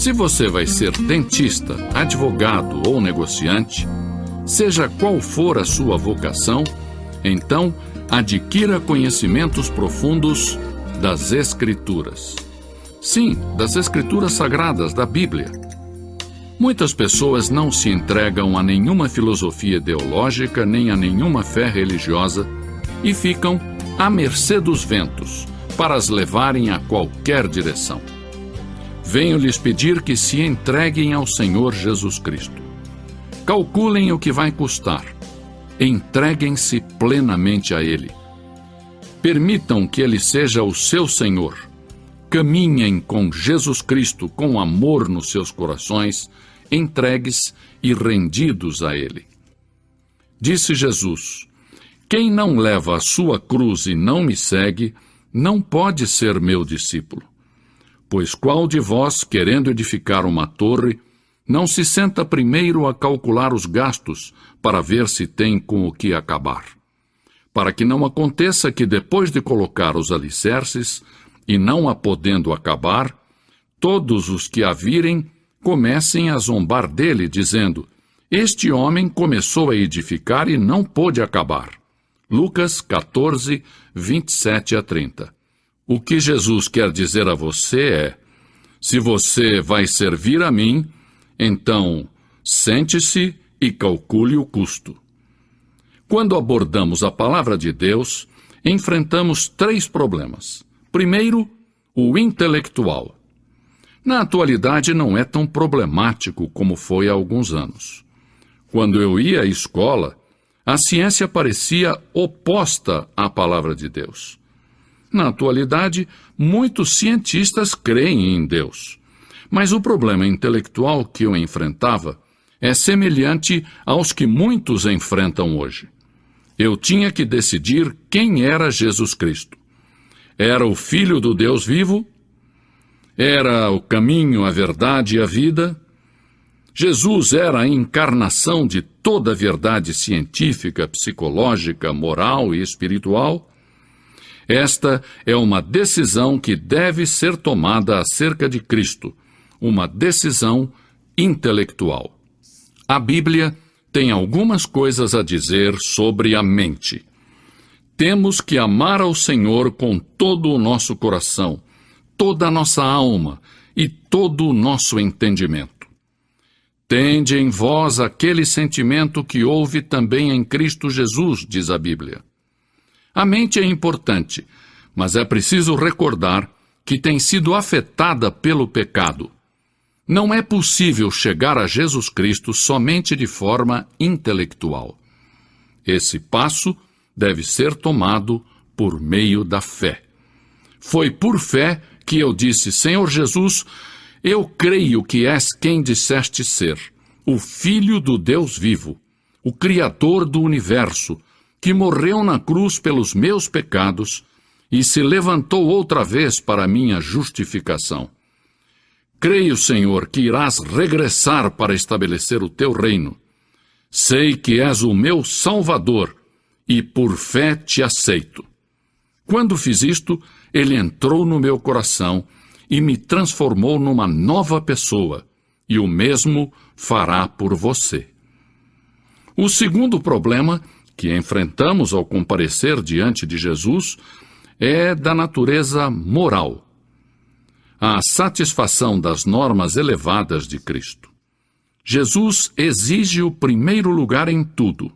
Se você vai ser dentista, advogado ou negociante, seja qual for a sua vocação, então adquira conhecimentos profundos das Escrituras. Sim, das Escrituras Sagradas, da Bíblia. Muitas pessoas não se entregam a nenhuma filosofia ideológica nem a nenhuma fé religiosa e ficam à mercê dos ventos para as levarem a qualquer direção. Venho lhes pedir que se entreguem ao Senhor Jesus Cristo. Calculem o que vai custar. Entreguem-se plenamente a Ele. Permitam que Ele seja o seu Senhor. Caminhem com Jesus Cristo com amor nos seus corações, entregues e rendidos a Ele. Disse Jesus: quem não leva a sua cruz e não me segue, não pode ser meu discípulo. Pois qual de vós, querendo edificar uma torre, não se senta primeiro a calcular os gastos para ver se tem com o que acabar? Para que não aconteça que depois de colocar os alicerces, e não a podendo acabar, todos os que a virem comecem a zombar dele, dizendo: este homem começou a edificar e não pôde acabar. Lucas 14, 27 a 30. O que Jesus quer dizer a você é: se você vai servir a mim, então sente-se e calcule o custo. Quando abordamos a palavra de Deus, enfrentamos 3 problemas. Primeiro, o intelectual. Na atualidade não é tão problemático como foi há alguns anos. Quando eu ia à escola, a ciência parecia oposta à palavra de Deus. Na atualidade, muitos cientistas creem em Deus. Mas o problema intelectual que eu enfrentava é semelhante aos que muitos enfrentam hoje. Eu tinha que decidir quem era Jesus Cristo. Era o Filho do Deus vivo? Era o caminho, a verdade e a vida? Jesus era a encarnação de toda a verdade científica, psicológica, moral e espiritual? Esta é uma decisão que deve ser tomada acerca de Cristo, uma decisão intelectual. A Bíblia tem algumas coisas a dizer sobre a mente. Temos que amar ao Senhor com todo o nosso coração, toda a nossa alma e todo o nosso entendimento. Tende em vós aquele sentimento que houve também em Cristo Jesus, diz a Bíblia. A mente é importante, mas é preciso recordar que tem sido afetada pelo pecado. Não é possível chegar a Jesus Cristo somente de forma intelectual. Esse passo deve ser tomado por meio da fé. Foi por fé que eu disse: Senhor Jesus, eu creio que és quem disseste ser, o Filho do Deus vivo, o Criador do universo, que morreu na cruz pelos meus pecados e se levantou outra vez para a minha justificação. Creio, Senhor, que irás regressar para estabelecer o teu reino. Sei que és o meu Salvador e por fé te aceito. Quando fiz isto, ele entrou no meu coração e me transformou numa nova pessoa, e o mesmo fará por você. O segundo problema que enfrentamos ao comparecer diante de Jesus é da natureza moral. A satisfação das normas elevadas de Cristo. Jesus exige o primeiro lugar em tudo.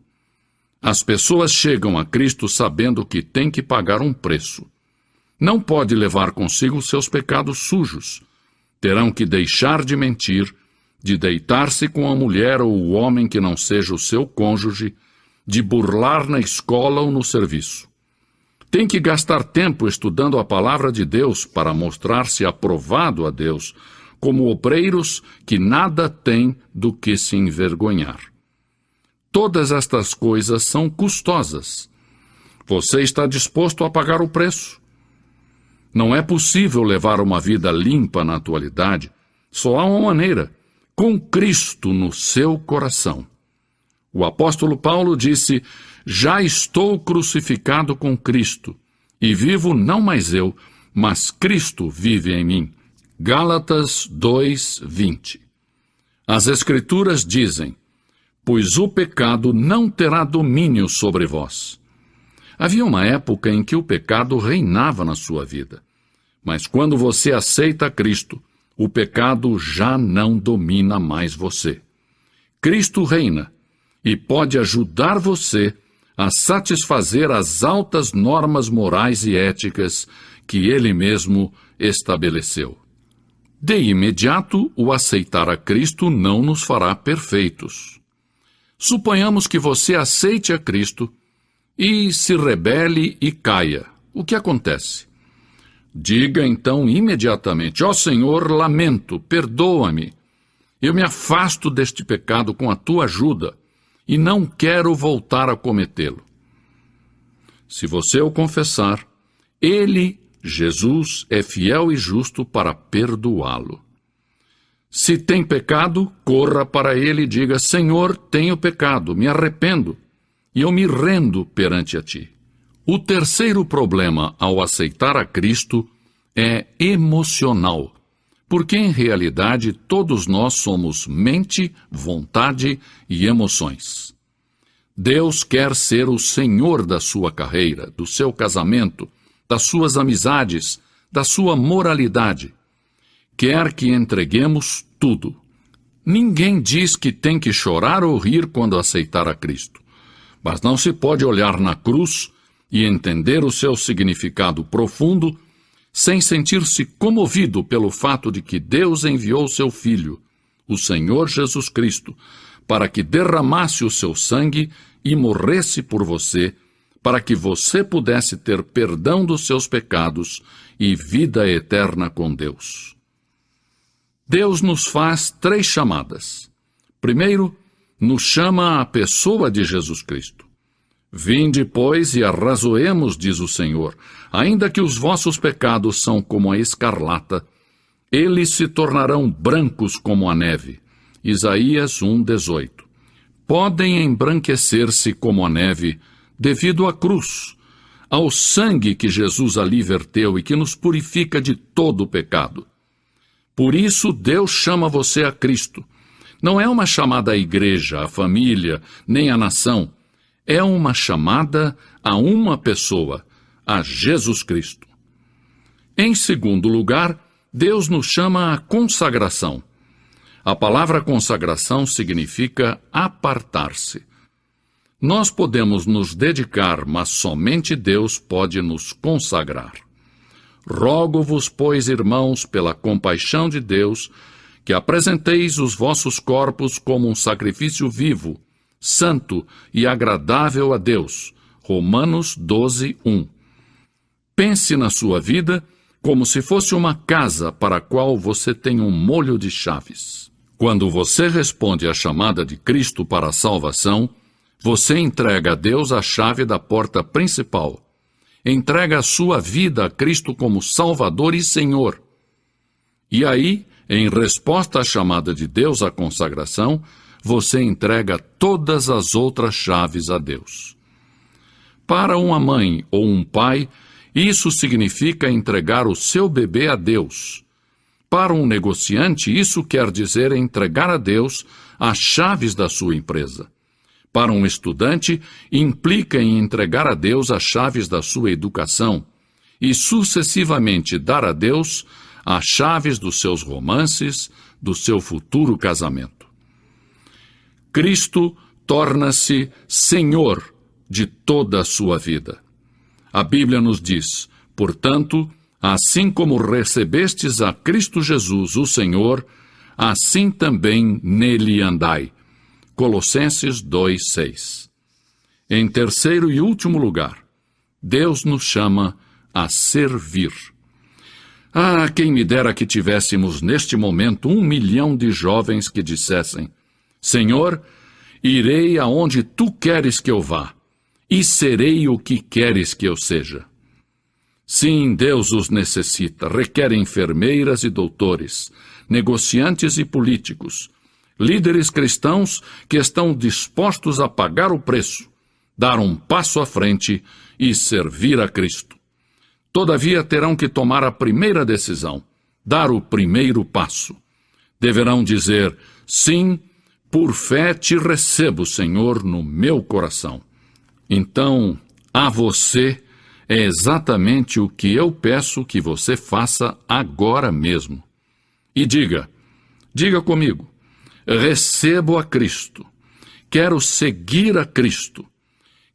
As pessoas chegam a Cristo sabendo que tem que pagar um preço. Não pode levar consigo seus pecados sujos. Terão que deixar de mentir, de deitar-se com a mulher ou o homem que não seja o seu cônjuge, de burlar na escola ou no serviço. Tem que gastar tempo estudando a palavra de Deus para mostrar-se aprovado a Deus, como obreiros que nada têm do que se envergonhar. Todas estas coisas são custosas. Você está disposto a pagar o preço? Não é possível levar uma vida limpa na atualidade. Só há uma maneira: com Cristo no seu coração. O apóstolo Paulo disse: já estou crucificado com Cristo, e vivo não mais eu, mas Cristo vive em mim. Gálatas 2:20. As Escrituras dizem: pois o pecado não terá domínio sobre vós. Havia uma época em que o pecado reinava na sua vida. Mas quando você aceita Cristo, o pecado já não domina mais você. Cristo reina e pode ajudar você a satisfazer as altas normas morais e éticas que Ele mesmo estabeleceu. De imediato, o aceitar a Cristo não nos fará perfeitos. Suponhamos que você aceite a Cristo e se rebele e caia. O que acontece? Diga então imediatamente: ó Senhor, lamento, perdoa-me. Eu me afasto deste pecado com a tua ajuda e não quero voltar a cometê-lo. Se você o confessar, Ele, Jesus, é fiel e justo para perdoá-lo. Se tem pecado, corra para Ele e diga: Senhor, tenho pecado, me arrependo, e eu me rendo perante a Ti. O terceiro problema ao aceitar a Cristo é emocional, porque em realidade todos nós somos mente, vontade e emoções. Deus quer ser o Senhor da sua carreira, do seu casamento, das suas amizades, da sua moralidade. Quer que entreguemos tudo. Ninguém diz que tem que chorar ou rir quando aceitar a Cristo. Mas não se pode olhar na cruz e entender o seu significado profundo sem sentir-se comovido pelo fato de que Deus enviou seu Filho, o Senhor Jesus Cristo, para que derramasse o seu sangue e morresse por você, para que você pudesse ter perdão dos seus pecados e vida eterna com Deus. Deus nos faz 3 chamadas. Primeiro, nos chama a pessoa de Jesus Cristo. Vinde, pois, e arrazoemos, diz o Senhor, ainda que os vossos pecados são como a escarlata, eles se tornarão brancos como a neve. Isaías 1:18. Podem embranquecer-se como a neve devido à cruz, ao sangue que Jesus ali verteu e que nos purifica de todo o pecado. Por isso, Deus chama você a Cristo. Não é uma chamada à igreja, à família, nem à nação. É uma chamada a uma pessoa, a Jesus Cristo. Em segundo lugar, Deus nos chama à consagração. A palavra consagração significa apartar-se. Nós podemos nos dedicar, mas somente Deus pode nos consagrar. Rogo-vos, pois, irmãos, pela compaixão de Deus, que apresenteis os vossos corpos como um sacrifício vivo, santo e agradável a Deus. Romanos 12:1. Pense na sua vida como se fosse uma casa para a qual você tem um molho de chaves. Quando você responde à chamada de Cristo para a salvação, você entrega a Deus a chave da porta principal. Entrega a sua vida a Cristo como Salvador e Senhor. E aí, em resposta à chamada de Deus à consagração, você entrega todas as outras chaves a Deus. Para uma mãe ou um pai, isso significa entregar o seu bebê a Deus. Para um negociante, isso quer dizer entregar a Deus as chaves da sua empresa. Para um estudante, implica em entregar a Deus as chaves da sua educação e, sucessivamente, dar a Deus as chaves dos seus romances, do seu futuro casamento. Cristo torna-se Senhor de toda a sua vida. A Bíblia nos diz: portanto, assim como recebestes a Cristo Jesus, o Senhor, assim também nele andai. Colossenses 2:6. Em terceiro e último lugar, Deus nos chama a servir. Ah, quem me dera que tivéssemos neste momento 1 milhão de jovens que dissessem: Senhor, irei aonde Tu queres que eu vá, e serei o que queres que eu seja. Sim, Deus os necessita, requer enfermeiras e doutores, negociantes e políticos, líderes cristãos que estão dispostos a pagar o preço, dar um passo à frente e servir a Cristo. Todavia terão que tomar a primeira decisão: dar o primeiro passo. Deverão dizer: sim, por fé te recebo, Senhor, no meu coração. Então, a você é exatamente o que eu peço que você faça agora mesmo. E diga comigo: recebo a Cristo, quero seguir a Cristo,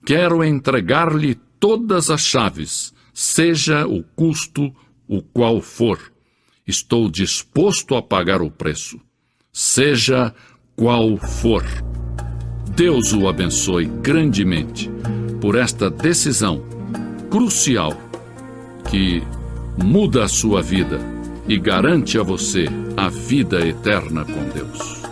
quero entregar-lhe todas as chaves, seja o custo o qual for. Estou disposto a pagar o preço, seja qual for. Deus o abençoe grandemente por esta decisão crucial que muda a sua vida e garante a você a vida eterna com Deus.